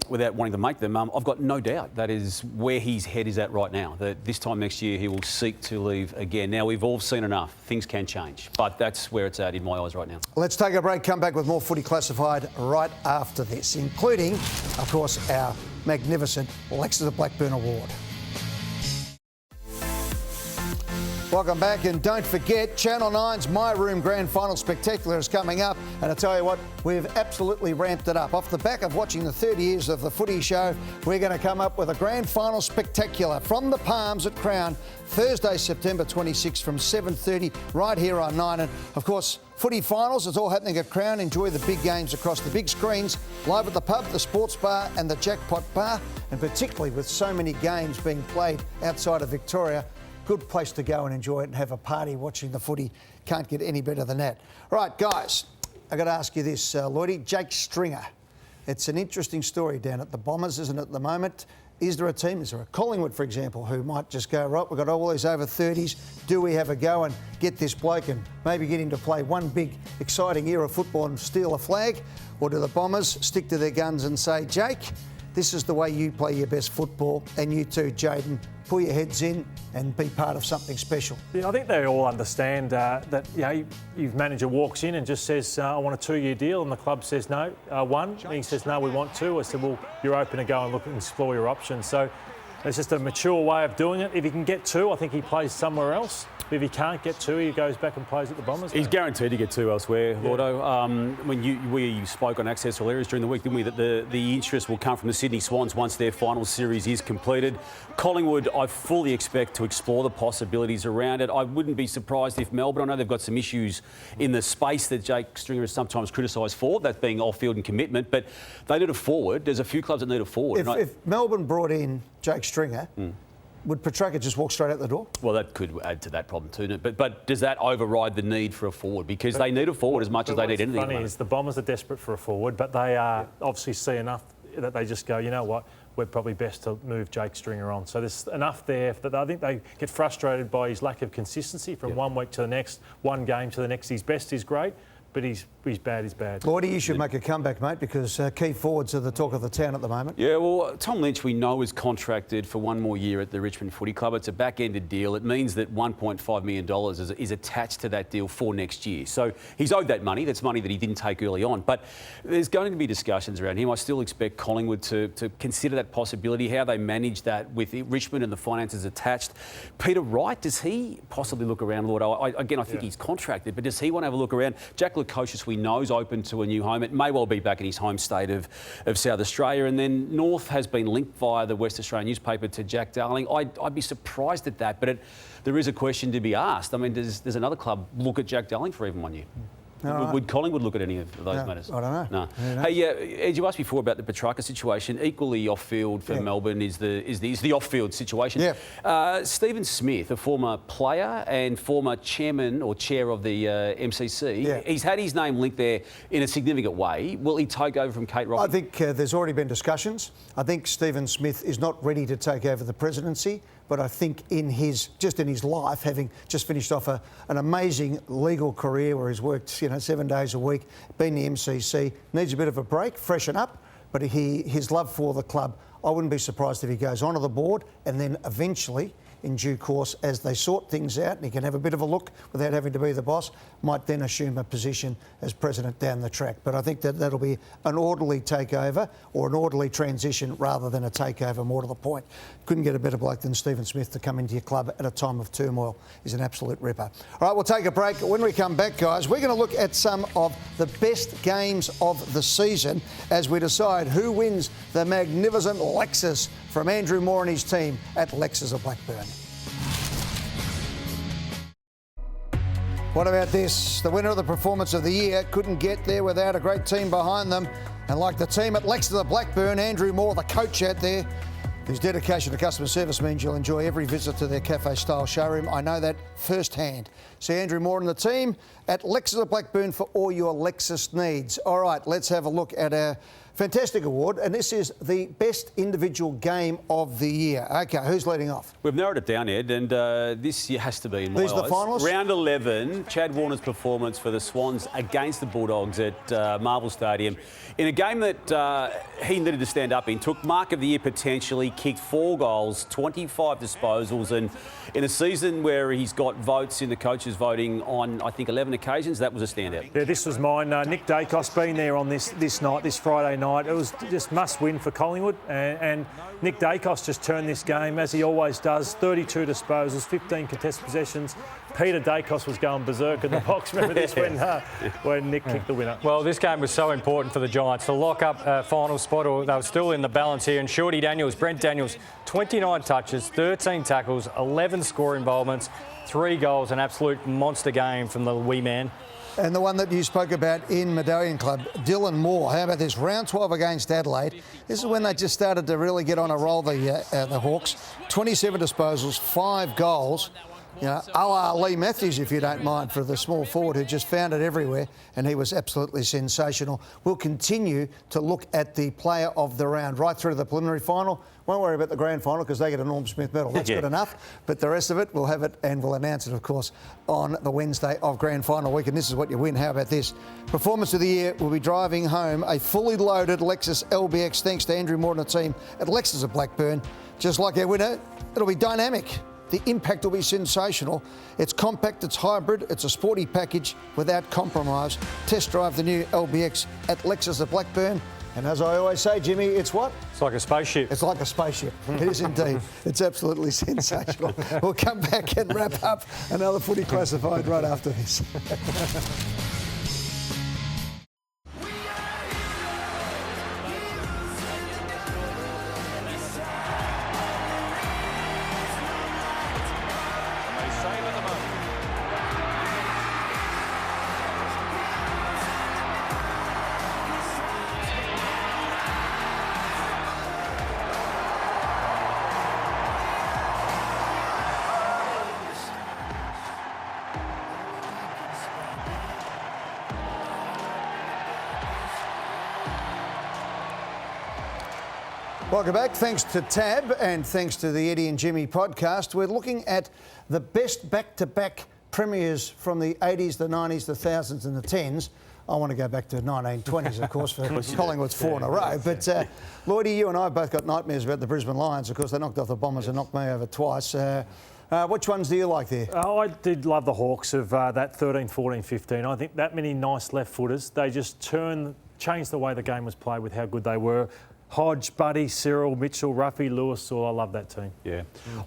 Speaker 10: without wanting to make them, I've got no doubt that is where his head is at right now, that this time next year he will seek to leave again. Now, we've all seen enough. Things can change, but that's where it's at in my eyes right now.
Speaker 9: Let's take a break, come back with more Footy Classified right after this, including, of course, our magnificent Lexus Blackburn Award. Welcome back, and don't forget, Channel 9's My Room Grand Final Spectacular is coming up, and I tell you what, we've absolutely ramped it up. Off the back of watching the 30 years of the footy show, we're going to come up with a Grand Final Spectacular from the Palms at Crown, Thursday, September 26 from 7:30, right here on 9. And of course, footy finals, it's all happening at Crown. Enjoy the big games across the big screens, live at the pub, the sports bar and the Jackpot Bar, and particularly with so many games being played outside of Victoria, good place to go and enjoy it and have a party watching the footy. Can't get any better than that. All right, guys, I've got to ask you this, Lloydie. Jake Stringer. It's an interesting story down at the Bombers, isn't it, at the moment? Is there a team, is there a Collingwood, for example, who might just go, right, we've got all these over 30s, do we have a go and get this bloke and maybe get him to play one big, exciting year of football and steal a flag? Or do the Bombers stick to their guns and say, Jake, this is the way you play your best football, and you too, Jayden, pull your heads in and be part of something special?
Speaker 12: Yeah, I think they all understand that you've manager walks in and just says, I want a 2-year deal, and the club says no, 1. And he says, no, we want 2. I said, well, you're open to go and look and explore your options. So it's just a mature way of doing it. If he can get 2, I think he plays somewhere else. But if he can't get 2, he goes back and plays at the Bombers.
Speaker 10: He's guaranteed to get 2 elsewhere, Lordo. When we spoke on Access All Areas during the week, didn't we, that the interest will come from the Sydney Swans once their final series is completed. Collingwood, I fully expect to explore the possibilities around it. I wouldn't be surprised if Melbourne, I know they've got some issues in the space that Jake Stringer is sometimes criticised for, that being off-field and commitment, but they need a forward. There's a few clubs that need a forward.
Speaker 9: If Melbourne brought in Jake Stringer, would Petrarca just walk straight out the door?
Speaker 10: Well, that could add to that problem too. But does that override the need for a forward? Because they need a forward as much as they need anything.
Speaker 12: What's funny is the Bombers are desperate for a forward, but they obviously see enough that they just go, you know what, we're probably best to move Jake Stringer on. So there's enough there that I think they get frustrated by his lack of consistency from one week to the next, one game to the next. His best is great, but he's bad is bad.
Speaker 9: Lloydie, you should make a comeback, mate, because key forwards are the talk of the town at the moment.
Speaker 10: Yeah, well, Tom Lynch, we know, is contracted for 1 more year at the Richmond Footy Club. It's a back-ended deal. It means that $1.5 million is attached to that deal for next year. So he's owed that money. That's money that he didn't take early on. But there's going to be discussions around him. I still expect Collingwood to consider that possibility, how they manage that with Richmond and the finances attached. Peter Wright, does he possibly look around, Lord? I think he's contracted, but does he want to have a look around? Jack Lukosius, we know, is open to a new home. It may well be back in his home state of South Australia. And then North has been linked via the West Australian newspaper to Jack Darling. I'd be surprised at that, but there is a question to be asked. I mean, does another club look at Jack Darling for even 1 year? Would Collingwood look at any of those matters?
Speaker 9: I don't know.
Speaker 10: No. Hey, Ed, you asked before about the Petrarca situation. Equally off-field for Melbourne is the off-field situation.
Speaker 9: Yeah.
Speaker 10: Stephen Smith, a former player and former chairman or chair of the MCC, he's had his name linked there in a significant way. Will he take over from Kate Rocky?
Speaker 9: I think there's already been discussions. I think Stephen Smith is not ready to take over the presidency, but I think in his life, having just finished off an amazing legal career where he's worked 7 days a week, been the MCC, needs a bit of a break, freshen up, but his love for the club, I wouldn't be surprised if he goes onto the board and then eventually in due course as they sort things out, and he can have a bit of a look without having to be the boss, might then assume a position as president down the track. But I think that that'll be an orderly takeover or an orderly transition rather than a takeover, more to the point. Couldn't get a better bloke than Stephen Smith to come into your club at a time of turmoil. He's an absolute ripper. All right, we'll take a break. When we come back, guys, we're going to look at some of the best games of the season as we decide who wins the magnificent Lexus from Andrew Moore and his team at Lexus of Blackburn. What about this? The winner of the Performance of the Year couldn't get there without a great team behind them. And like the team at Lexus of Blackburn, Andrew Moore, the coach out there, whose dedication to customer service means you'll enjoy every visit to their cafe-style showroom. I know that firsthand. See Andrew Moore and the team at Lexus of Blackburn for all your Lexus needs. All right, let's have a look at our fantastic award, and this is the best individual game of the year. OK, who's leading off?
Speaker 10: We've narrowed it down, Ed, and this year has to be in my
Speaker 9: These are the
Speaker 10: eyes.
Speaker 9: finalists?
Speaker 10: Round 11, Chad Warner's performance for the Swans against the Bulldogs at Marvel Stadium in a game that he needed to stand up in. Took Mark of the Year potentially, kicked 4 goals, 25 disposals, and in a season where he's got votes in the coaches voting on, I think, 11 occasions, that was a standout.
Speaker 12: Yeah, this was mine. Nick Dacos been there on this night, this Friday night. It was just must win for Collingwood, and Nick Dacos just turned this game, as he always does, 32 disposals, 15 contested possessions. Peter Dacos was going berserk in the box. Remember this when Nick kicked the winner?
Speaker 11: Well, this game was so important for the Giants to lock up a final spot, or they were still in the balance here. And Brent Daniels, 29 touches, 13 tackles, 11 score involvements, 3 goals, an absolute monster game from the wee man.
Speaker 9: And the one that you spoke about in Medallion Club, Dylan Moore. How about this? Round 12 against Adelaide. This is when they just started to really get on a roll, the Hawks. 27 disposals, 5 goals. You know, a la Lee Matthews, if you don't mind, for the small forward who just found it everywhere, and he was absolutely sensational. We'll continue to look at the player of the round right through to the preliminary final. Won't worry about the grand final because they get a Norm Smith medal. That's good enough. But the rest of it, we'll have it and we'll announce it, of course, on the Wednesday of grand final week. And this is what you win. How about this? Performance of the year, we'll be driving home a fully loaded Lexus LBX thanks to Andrew Moore and the team at Lexus of Blackburn. Just like our winner, it'll be dynamic. The impact will be sensational. It's compact, it's hybrid, it's a sporty package without compromise. Test drive the new LBX at Lexus of Blackburn. And as I always say, Jimmy, it's what?
Speaker 11: It's like a spaceship.
Speaker 9: It's like a spaceship. It is indeed. It's absolutely sensational. We'll come back and wrap up another Footy Classified right after this. Welcome back. Thanks to Tab and thanks to the Eddie and Jimmy podcast. We're looking at the best back-to-back premiers from the 80s, the 90s, the 1000s and the 10s. I want to go back to the 1920s, of course, for Collingwood's 4 in a row. But, Lloydie, you and I both got nightmares about the Brisbane Lions. Of course, they knocked off the Bombers and knocked me over twice. Which ones do you like there?
Speaker 12: Oh, I did love the Hawks of that 13, 14, 15. I think that many nice left-footers. They just changed the way the game was played with how good they were. Hodge, Buddy, Cyril, Mitchell, Ruffy, Lewis, I love that team.
Speaker 10: Yeah.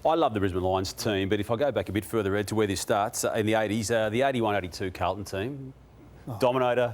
Speaker 10: I love the Brisbane Lions team, but if I go back a bit further, Ed, to where this starts, in the 80s, the 81-82 Carlton team, Dominator.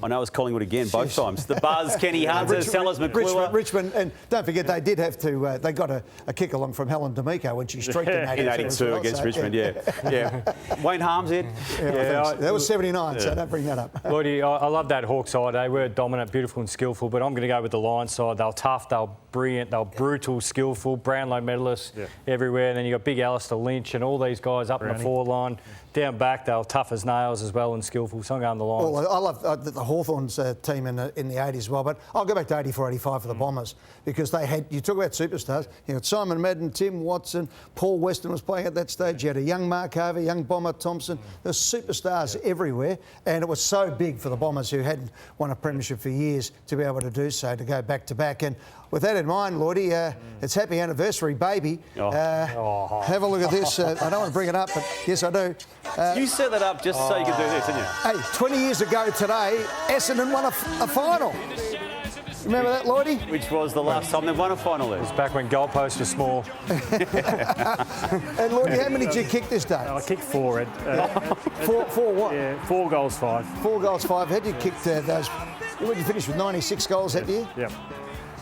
Speaker 10: I know it was Collingwood again, both times. The Buzz, Kenny Hunter, Sellers, McClure.
Speaker 9: Richmond, and don't forget they did have to, they got a kick along from Helen D'Amico when she streaked in
Speaker 10: 82 against Richmond, yeah. Wayne Harms, Ed?
Speaker 9: Yeah, that was 79, so don't bring that up.
Speaker 11: Lloydie, I love that Hawk side. They were dominant, beautiful and skillful, but I'm going to go with the Lions side. They were tough, they were brilliant, they were brutal, skillful, Brownlow medalists everywhere. And then you got big Alistair Lynch and all these guys up in the 4 line. Down back, they were tough as nails as well and skillful. So I'm going the Lions.
Speaker 9: Well, I love the Hawthorns team in the 80s as well, but I'll go back to 84, 85 for the Bombers because they had, you talk about superstars, you had Simon Madden, Tim Watson, Paul Weston was playing at that stage, you had a young Mark Harvey, young Bomber Thompson, there's superstars everywhere, and it was so big for the Bombers who hadn't won a premiership for years to be able to do so, to go back to back. And with that in mind, Lloydie, it's happy anniversary, baby. Have a look at this. I don't want to bring it up, but yes, I do.
Speaker 10: You set that up just so you could do this, didn't you?
Speaker 9: Hey, 20 years ago today, Essendon won a final. Remember that, Lloydie?
Speaker 10: Which was the last time they won a final there.
Speaker 11: It was back when goalposts were small.
Speaker 9: And Lloydie, how many did you kick this day?
Speaker 12: I kicked 4, Ed.
Speaker 9: Four what?
Speaker 12: Yeah, 4 goals, 5.
Speaker 9: 4 goals, 5. Had you kicked those? When you finished with 96 goals that year?
Speaker 12: Yeah.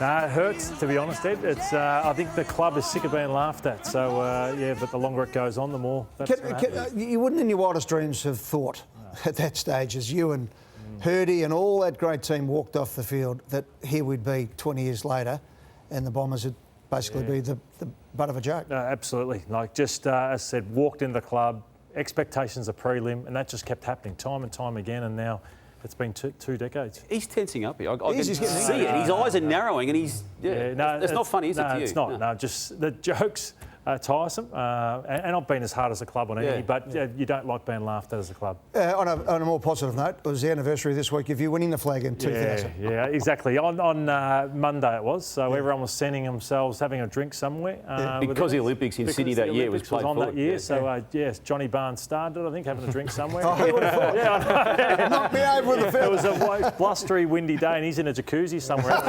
Speaker 12: No, it hurts, to be honest, Ed. It's, I think the club is sick of being laughed at. So, yeah, but the longer it goes on, the more that's
Speaker 9: you wouldn't in your wildest dreams have thought at that stage, as you and Hurdy and all that great team walked off the field, that here we'd be 20 years later and the Bombers would basically be the butt of a joke.
Speaker 12: No, absolutely. Like, just, as I said, walked into the club, expectations are prelim, and that just kept happening time and time again, and now it's been two decades.
Speaker 10: He's tensing up here. I can see it. His eyes are narrowing and he's... no, it's not funny, is it, to you?
Speaker 12: It's not. No, just the jokes are tiresome. And I've been as hard as a club on any, but you don't like being laughed at as a club.
Speaker 9: On a more positive note, it was the anniversary this week of you winning the flag in 2000.
Speaker 12: Yeah, exactly. On Monday it was, so everyone was sending themselves having a drink somewhere.
Speaker 10: Because the Olympics in Sydney that year was played
Speaker 12: on
Speaker 10: for
Speaker 12: that year, so yes, Johnny Barnes started, I think, having a drink somewhere.
Speaker 9: Who would have thought? Knocked me over with the feather.
Speaker 12: It was a blustery, windy day, and he's in a jacuzzi somewhere.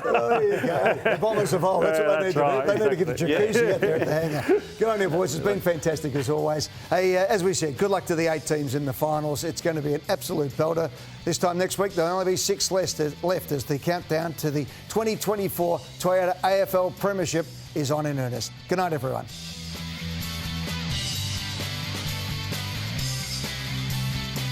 Speaker 9: There you go. The Bombers of old. That's what they need to do. They need to get the jacuzzi out there at the hangar. Good on you, boys. It's been fantastic as always. Hey, as we said, good luck to the 8 teams in the finals. It's going to be an absolute belter. This time next week, there'll only be 6 left as the countdown to the 2024 Toyota AFL Premiership is on in earnest. Good night, everyone.